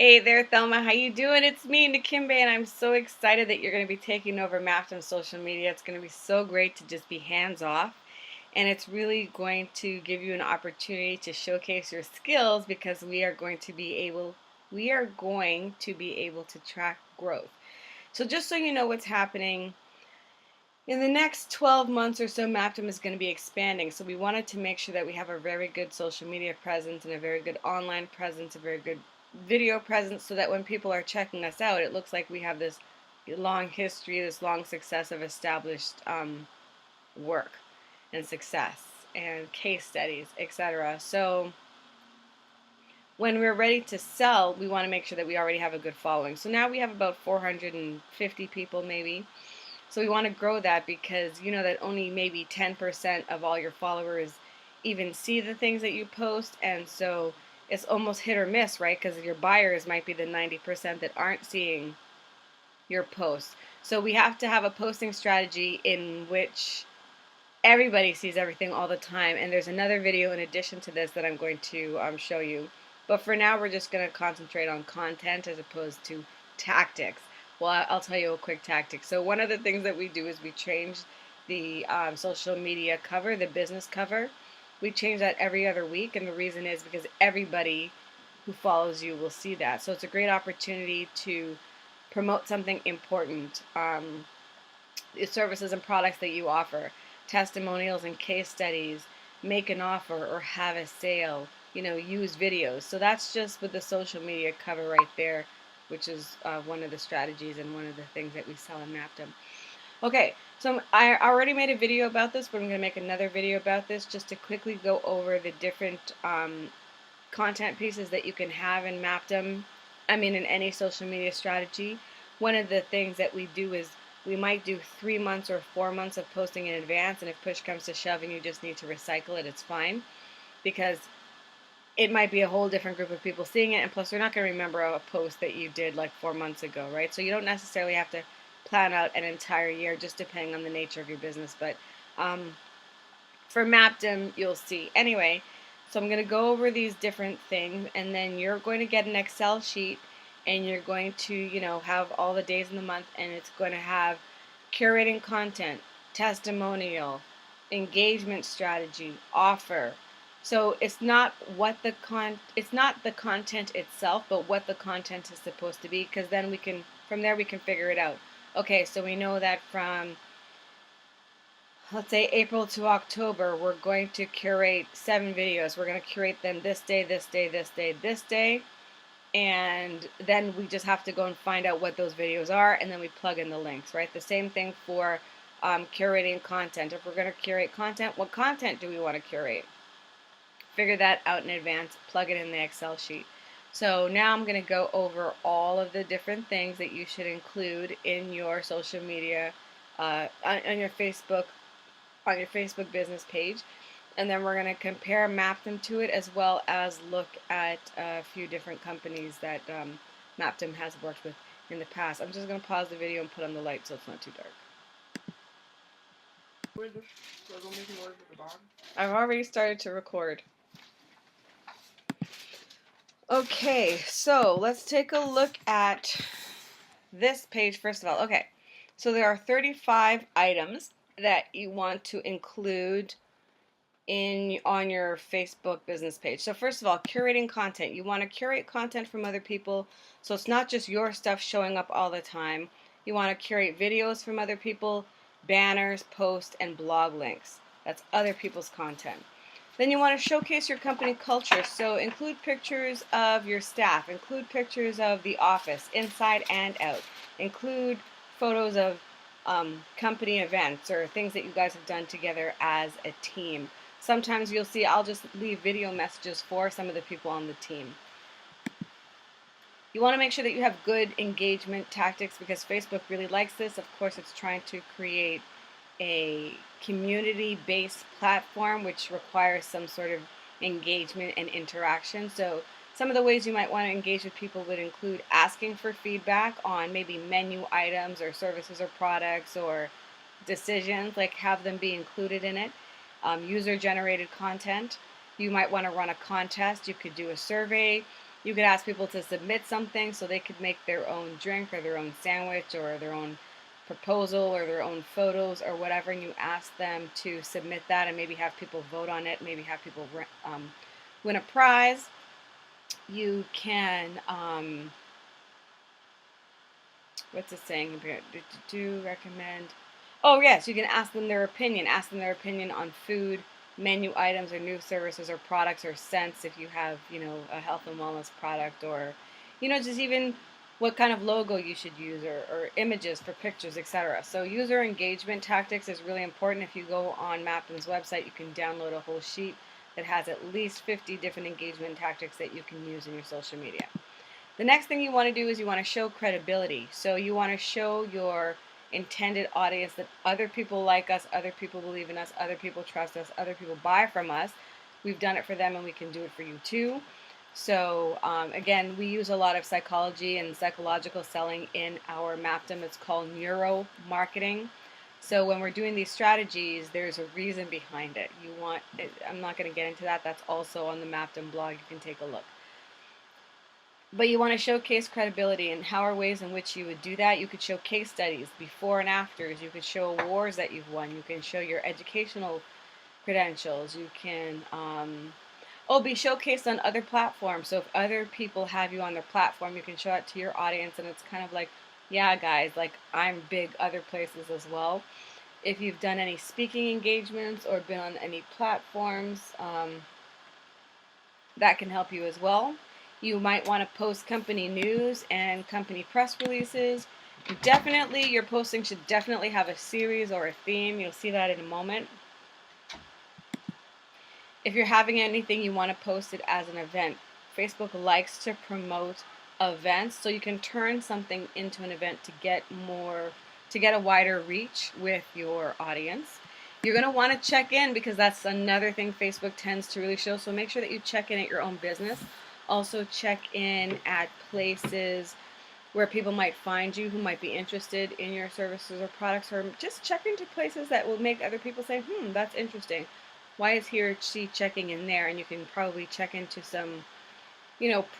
Hey there, Thelma. How you doing? It's me, Nikimbe, and I'm so excited that you're going to be taking over Maptum social media. It's going to be so great to just be hands off, and it's really going to give you an opportunity to showcase your skills because we are going to be able to track growth. So just so you know what's happening in the next 12 months or so, Maptum is going to be expanding. So we wanted to make sure that we have a very good social media presence and a very good online presence, a very good video presence, so that when people are checking us out, it looks like we have this long history, this long success of established work and success and case studies, etc. So when we're ready to sell, we want to make sure that we already have a good following. So now we have about 450 people maybe. So we want to grow that because you know that only maybe 10% of all your followers even see the things that you post, and so it's almost hit or miss, right? Because your buyers might be the 90% that aren't seeing your posts. So we have to have a posting strategy in which everybody sees everything all the time, and there's another video in addition to this that I'm going to show you. But for now, we're just going to concentrate on content as opposed to tactics. Well, I'll tell you a quick tactic. So one of the things that we do is we change the social media cover, the business cover. We change that every other week, and the reason is because everybody who follows you will see that. So it's a great opportunity to promote something important, the services and products that you offer, testimonials and case studies, make an offer or have a sale, use videos. So that's just with the social media cover right there, which is one of the strategies and one of the things that we sell in Maptum. Okay, so I already made a video about this, but I'm going to make another video about this just to quickly go over the different content pieces that you can have in Maptum. In any social media strategy. One of the things that we do is we might do 3 months or 4 months of posting in advance, and if push comes to shove and you just need to recycle it, it's fine, because it might be a whole different group of people seeing it, and plus they're not going to remember a post that you did like 4 months ago, right? So you don't necessarily have to plan out an entire year, just depending on the nature of your business. But for Maptum, you'll see. Anyway, so I'm going to go over these different things, and then you're going to get an Excel sheet, and you're going to, have all the days in the month, and it's going to have curating content, testimonial, engagement strategy, offer. So it's not it's not the content itself, but what the content is supposed to be, because then from there we can figure it out. Okay, so we know that from, let's say, April to October, we're going to curate 7 videos. We're going to curate them this day, this day, this day, this day, and then we just have to go and find out what those videos are, and then we plug in the links, right? The same thing for curating content. If we're going to curate content, what content do we want to curate? Figure that out in advance, plug it in the Excel sheet. So now I'm going to go over all of the different things that you should include in your social media, on your Facebook business page, and then we're going to compare, Maptum to it, as well as look at a few different companies that Maptum has worked with in the past. I'm just going to pause the video and put on the light so it's not too dark. I've already started to record. Okay, so let's take a look at this page first of all. Okay, so there are 35 items that you want to include on your Facebook business page. So first of all, curating content. You want to curate content from other people, so it's not just your stuff showing up all the time. You want to curate videos from other people, banners, posts, and blog links. That's other people's content. Then you want to showcase your company culture, so include pictures of your staff, include pictures of the office, inside and out, include photos of company events or things that you guys have done together as a team. Sometimes you'll see I'll just leave video messages for some of the people on the team. You want to make sure that you have good engagement tactics because Facebook really likes this. Of course, it's trying to create a community-based platform which requires some sort of engagement and interaction. So some of the ways you might want to engage with people would include asking for feedback on maybe menu items or services or products or decisions, like have them be included in it. User-generated content. You might want to run a contest. You could do a survey. You could ask people to submit something so they could make their own drink or their own sandwich or their own proposal or their own photos or whatever, and you ask them to submit that and maybe have people vote on it, maybe have people win a prize. You can, what's it saying? Do recommend. Oh, yes, you can ask them their opinion. Ask them their opinion on food, menu items, or new services or products or scents if you have, a health and wellness product, or, just even what kind of logo you should use, or images for pictures, etc. So user engagement tactics is really important. If you go on Maptam's website, you can download a whole sheet that has at least 50 different engagement tactics that you can use in your social media. The next thing you want to do is you want to show credibility. So you want to show your intended audience that other people like us, other people believe in us, other people trust us, other people buy from us. We've done it for them and we can do it for you too. So again, we use a lot of psychology and psychological selling in our Maptam. It's called neuro marketing. So when we're doing these strategies, there's a reason behind it. I'm not going to get into that. That's also on the Maptam blog. You can take a look. But you want to showcase credibility, and how are ways in which you would do that? You could show case studies, before and afters. You could show awards that you've won. You can show your educational credentials. You can be showcased on other platforms. So if other people have you on their platform, you can show it to your audience, and it's kind of like, yeah, guys, like I'm big other places as well. If you've done any speaking engagements or been on any platforms, that can help you as well. You might want to post company news and company press releases. Definitely, your posting should definitely have a series or a theme. You'll see that in a moment. If you're having anything, you want to post it as an event. Facebook likes to promote events, so you can turn something into an event to get a wider reach with your audience. You're going to want to check in, because that's another thing Facebook tends to really show. So make sure that you check in at your own business. Also check in at places where people might find you who might be interested in your services or products, or just check into places that will make other people say, that's interesting. Why is he or she checking in there? And you can probably check into some,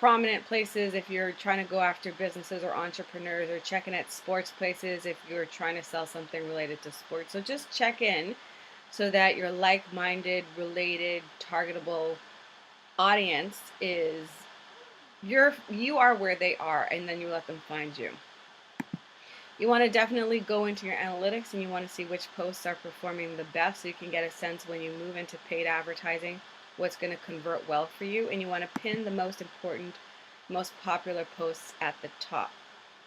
prominent places if you're trying to go after businesses or entrepreneurs, or checking at sports places if you're trying to sell something related to sports. So just check in so that your like-minded, related, targetable audience is you are where they are, and then you let them find you. You want to definitely go into your analytics, and you want to see which posts are performing the best, so you can get a sense when you move into paid advertising what's going to convert well for you. And you want to pin the most important, most popular posts at the top,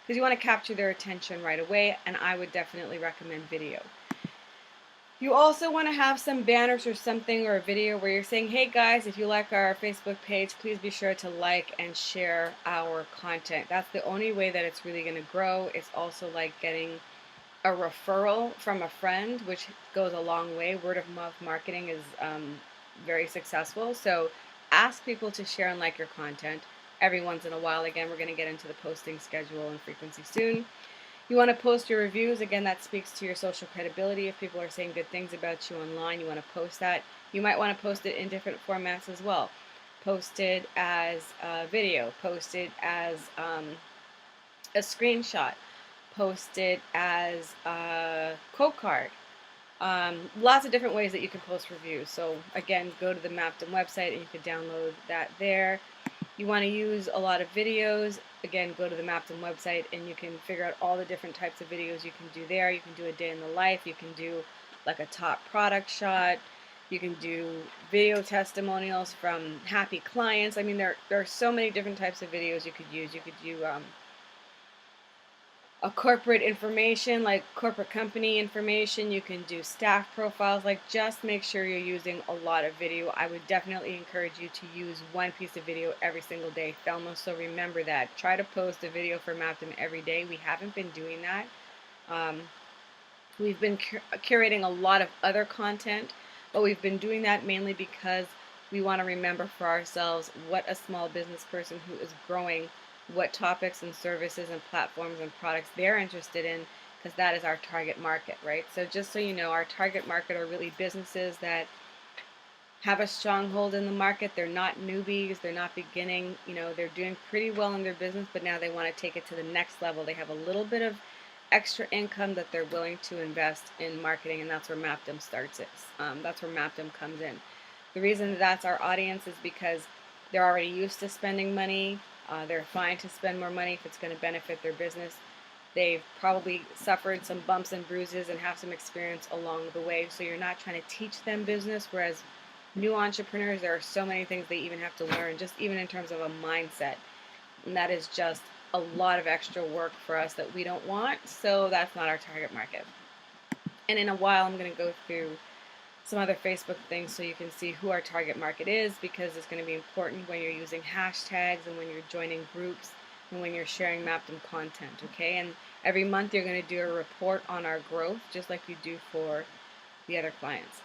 because you want to capture their attention right away. And I would definitely recommend video. You also want to have some banners or something, or a video where you're saying, hey guys, if you like our Facebook page, please be sure to like and share our content. That's the only way that it's really going to grow. It's also like getting a referral from a friend, which goes a long way. Word of mouth marketing is very successful. So ask people to share and like your content every once in a while. Again, we're going to get into the posting schedule and frequency soon. You want to post your reviews. Again, that speaks to your social credibility. If people are saying good things about you online, you want to post that. You might want to post it in different formats as well. Post it as a video. Post it as a screenshot. Post it as a quote card. Lots of different ways that you can post reviews. So again, go to the Maptam website and you can download that there. You want to use a lot of videos. Again, go to the Maptam website and you can figure out all the different types of videos you can do there. You can do a day in the life. You can do like a top product shot. You can do video testimonials from happy clients. I mean, there are so many different types of videos you could use. You could do a corporate information, like corporate company information. You can do staff profiles. Like, just make sure you're using a lot of video. I would definitely encourage you to use one piece of video every single day, Thelma. So remember that. Try to post a video for Maptam every day. We haven't been doing that. We've been curating a lot of other content, but we've been doing that mainly because we want to remember for ourselves what a small business person who is growing, what topics and services and platforms and products they're interested in, because that is our target market, right? So just so you know, our target market are really businesses that have a stronghold in the market. They're not newbies. They're not beginning. They're doing pretty well in their business, but now they want to take it to the next level. They have a little bit of extra income that they're willing to invest in marketing, and that's where Mapdom starts it. That's where Mapdom comes in. The reason that that's our audience is because they're already used to spending money. They're fine to spend more money if it's going to benefit their business. They've probably suffered some bumps and bruises and have some experience along the way. So you're not trying to teach them business, whereas new entrepreneurs, there are so many things they even have to learn, just even in terms of a mindset. And that is just a lot of extra work for us that we don't want. So that's not our target market. And in a while, I'm going to go through some other Facebook things so you can see who our target market is, because it's going to be important when you're using hashtags and when you're joining groups and when you're sharing Mapdom content, okay? And every month you're going to do a report on our growth, just like you do for the other clients.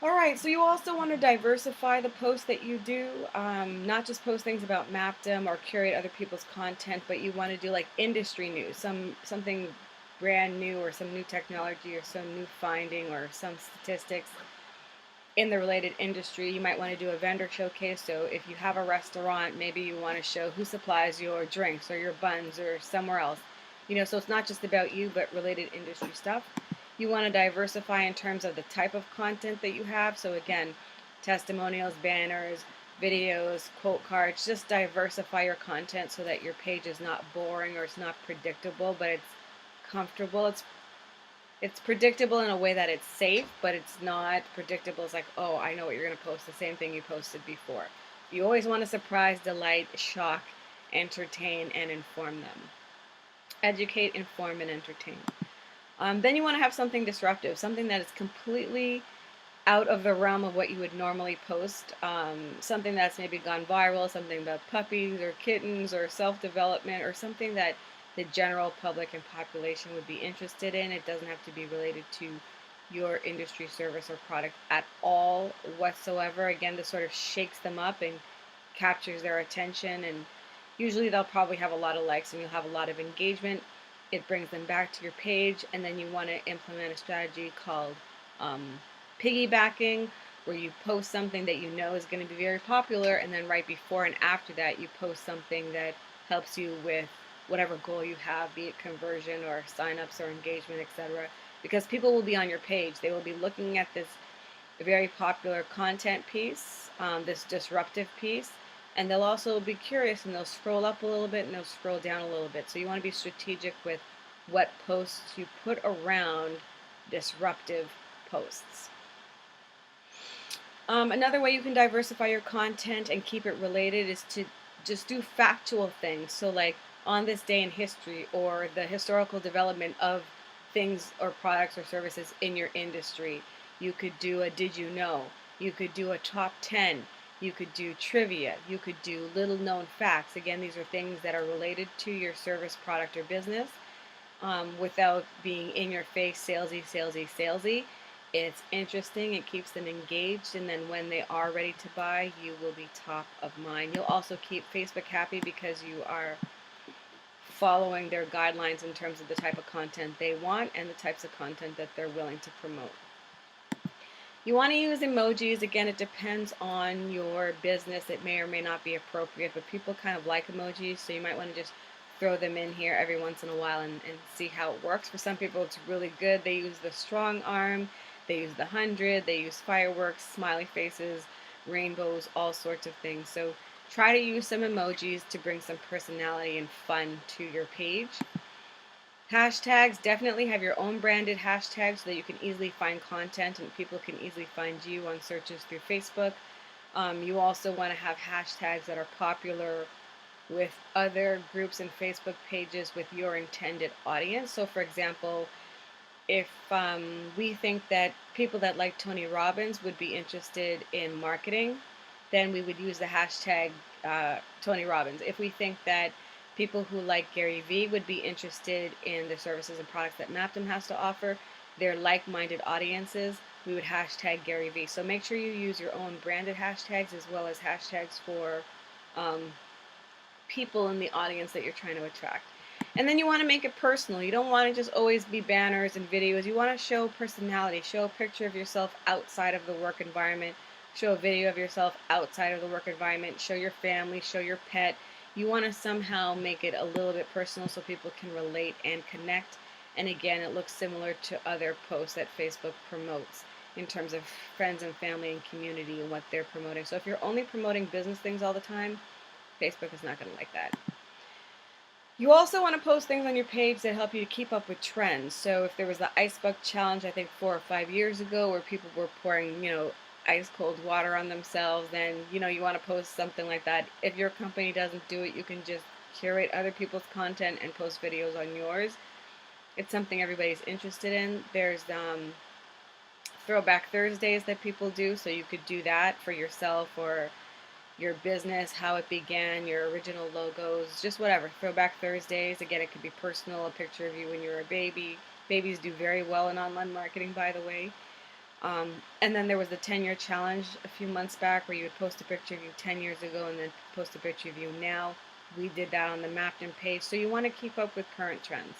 All right, so you also want to diversify the posts that you do, not just post things about Mapdom or curate other people's content, but you want to do like industry news, something brand new or some new technology or some new finding or some statistics in the related industry. You might want to do a vendor showcase. So if you have a restaurant, maybe you want to show who supplies your drinks or your buns or somewhere else. So it's not just about you, but related industry stuff. You want to diversify in terms of the type of content that you have. So again, testimonials, banners, videos, quote cards. Just diversify your content so that your page is not boring or it's not predictable, but it's comfortable. It's predictable in a way that it's safe, but it's not predictable. It's like, oh, I know what you're going to post, the same thing you posted before. You always want to surprise, delight, shock, entertain, and inform them. Educate, inform, and entertain. Then you want to have something disruptive, something that is completely out of the realm of what you would normally post. Something that's maybe gone viral, something about puppies or kittens or self-development, or something that the general public and population would be interested in. It doesn't have to be related to your industry, service, or product at all whatsoever. Again, this sort of shakes them up and captures their attention, and usually they'll probably have a lot of likes and you'll have a lot of engagement. It brings them back to your page, and then you want to implement a strategy called piggybacking, where you post something that you know is going to be very popular, and then right before and after that you post something that helps you with whatever goal you have, be it conversion or signups or engagement, etc. Because people will be on your page. They will be looking at this very popular content piece, this disruptive piece, and they'll also be curious, and they'll scroll up a little bit and they'll scroll down a little bit. So you want to be strategic with what posts you put around disruptive posts. Another way you can diversify your content and keep it related is to just do factual things. So like on this day in history, or the historical development of things or products or services in your industry. You could do a did you know? You could do a top 10. You could do trivia. You could do little known facts. Again, these are things that are related to your service, product, or business, without being in your face, salesy, salesy, salesy. It's interesting. It keeps them engaged, and then when they are ready to buy, you will be top of mind. You'll also keep Facebook happy because you are following their guidelines in terms of the type of content they want and the types of content that they're willing to promote. You want to use emojis. Again, it depends on your business. It may or may not be appropriate, but people kind of like emojis, so you might want to just throw them in here every once in a while and see how it works. For some people, it's really good. They use the strong arm, they use the 100, they use fireworks, smiley faces, rainbows, all sorts of things. So try to use some emojis to bring some personality and fun to your page. Hashtags, definitely have your own branded hashtags so that you can easily find content and people can easily find you on searches through Facebook. You also want to have hashtags that are popular with other groups and Facebook pages with your intended audience. So for example, if we think that people that like Tony Robbins would be interested in marketing, then we would use the hashtag Tony Robbins. If we think that people who like Gary Vee would be interested in the services and products that Mapdom has to offer, they're like-minded audiences, we would hashtag Gary Vee. So make sure you use your own branded hashtags as well as hashtags for people in the audience that you're trying to attract. And then you want to make it personal. You don't want to just always be banners and videos. You want to show personality, show a picture of yourself outside of the work environment, show a video of yourself outside of the work environment, show your family, show your pet. You want to somehow make it a little bit personal so people can relate and connect. And again, it looks similar to other posts that Facebook promotes in terms of friends and family and community and what they're promoting. So if you're only promoting business things all the time, Facebook is not going to like that. You also want to post things on your page that help you to keep up with trends. So if there was the Ice Bucket Challenge, I think 4 or 5 years ago, where people were pouring, ice cold water on themselves, then, you want to post something like that. If your company doesn't do it, you can just curate other people's content and post videos on yours. It's something everybody's interested in. There's Throwback Thursdays that people do, so you could do that for yourself or your business, how it began, your original logos, just whatever. Throwback Thursdays. Again, it could be personal, a picture of you when you were a baby. Babies do very well in online marketing, by the way. And then there was the 10-year challenge a few months back where you would post a picture of you 10 years ago and then post a picture of you now. We did that on the Mapton page. So you want to keep up with current trends.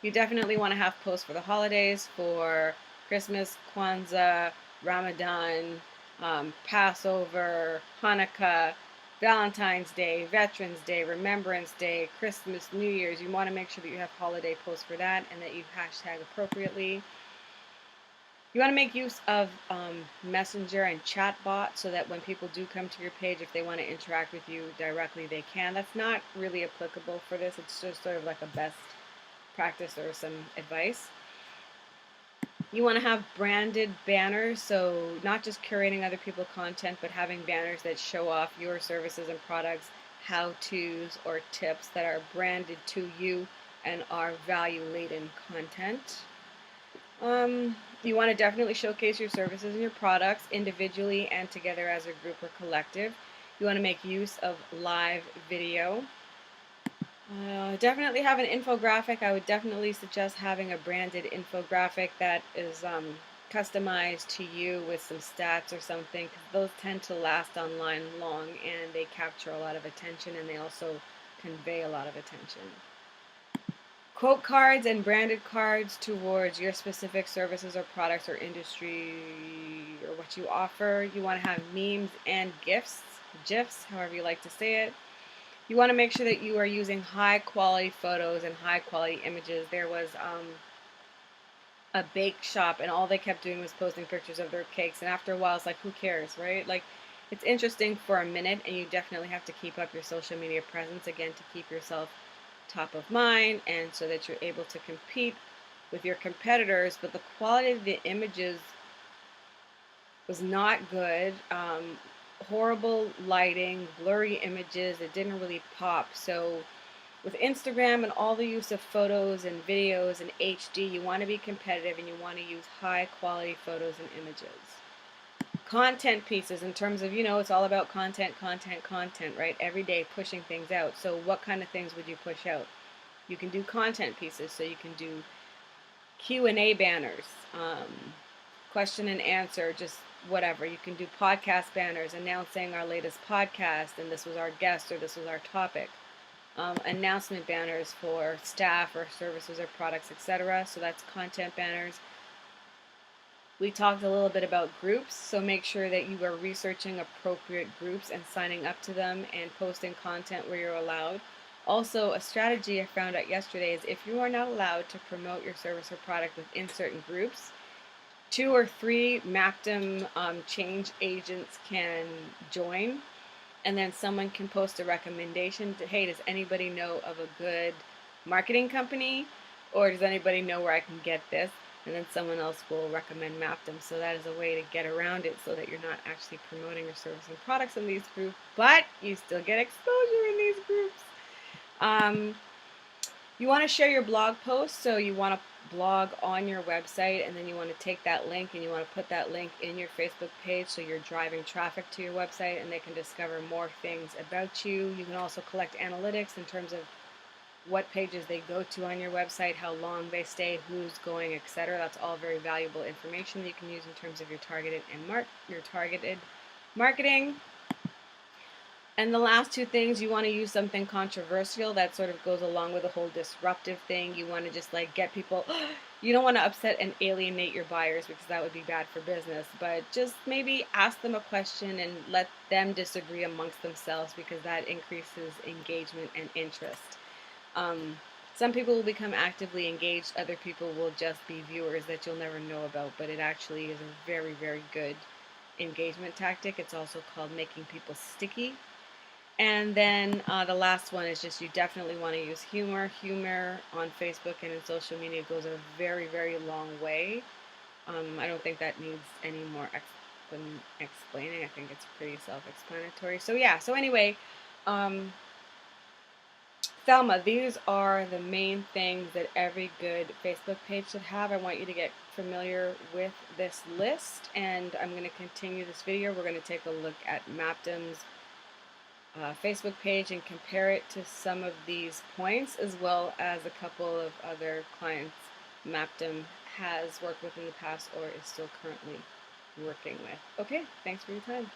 You definitely want to have posts for the holidays, for Christmas, Kwanzaa, Ramadan, Passover, Hanukkah, Valentine's Day, Veterans Day, Remembrance Day, Christmas, New Year's. You want to make sure that you have holiday posts for that and that you hashtag appropriately. You want to make use of Messenger and chatbot so that when people do come to your page, if they want to interact with you directly, they can. That's not really applicable for this. It's just sort of like a best practice or some advice. You want to have branded banners, so not just curating other people's content, but having banners that show off your services and products, how-tos or tips that are branded to you and are value-laden content. You want to definitely showcase your services and your products individually and together as a group or collective. You want to make use of live video. Definitely have an infographic. I would definitely suggest having a branded infographic that is customized to you with some stats or something, because those tend to last online long and they capture a lot of attention and they also convey a lot of attention. Quote cards and branded cards towards your specific services or products or industry or what you offer. You want to have memes and GIFs, however you like to say it. You want to make sure that you are using high quality photos and high quality images. There was a bake shop and all they kept doing was posting pictures of their cakes, and after a while it's like, who cares, right? Like, it's interesting for a minute, and you definitely have to keep up your social media presence, again, to keep yourself top of mind and so that you're able to compete with your competitors. But the quality of the images was not good. Horrible lighting, blurry images, it didn't really pop. So with Instagram and all the use of photos and videos and HD, you want to be competitive and you want to use high quality photos and images. Content pieces, in terms of, it's all about content, right? Every day pushing things out. So what kind of things would you push out? You can do content pieces, so you can do Q&A banners, question and answer, just whatever. You can do podcast banners announcing our latest podcast, and this was our guest or this was our topic. Announcement banners for staff or services or products, etc. So that's content banners. We talked a little bit about groups, so make sure that you are researching appropriate groups and signing up to them and posting content where you're allowed. Also, a strategy I found out yesterday is if you are not allowed to promote your service or product within certain groups, 2 or 3 Mapton change agents can join, and then someone can post a recommendation to, hey, does anybody know of a good marketing company? Or does anybody know where I can get this? And then someone else will recommend Mapton. So that is a way to get around it so that you're not actually promoting your service and products in these groups, but you still get exposure in these groups. You want to share your blog posts, so you want to blog on your website, and then you want to take that link and you want to put that link in your Facebook page so you're driving traffic to your website and they can discover more things about you. You can also collect analytics in terms of what pages they go to on your website, how long they stay, who's going, etc. That's all very valuable information that you can use in terms of your targeted marketing. And the last two things, you want to use something controversial that sort of goes along with the whole disruptive thing. You want to just like get people, you don't want to upset and alienate your buyers because that would be bad for business, but just maybe ask them a question and let them disagree amongst themselves because that increases engagement and interest. Um, some people will become actively engaged, other people will just be viewers that you'll never know about, but it actually is a very, very good engagement tactic. It's also called making people sticky. And then the last one is just you definitely want to use humor. Humor on Facebook and in social media goes a very, very long way. I don't think that needs any more explaining. I think it's pretty self-explanatory. So yeah. So anyway, um, Thelma, these are the main things that every good Facebook page should have. I want you to get familiar with this list, and I'm going to continue this video. We're going to take a look at Mapdom's Facebook page and compare it to some of these points, as well as a couple of other clients Mapdom has worked with in the past or is still currently working with. Okay, thanks for your time.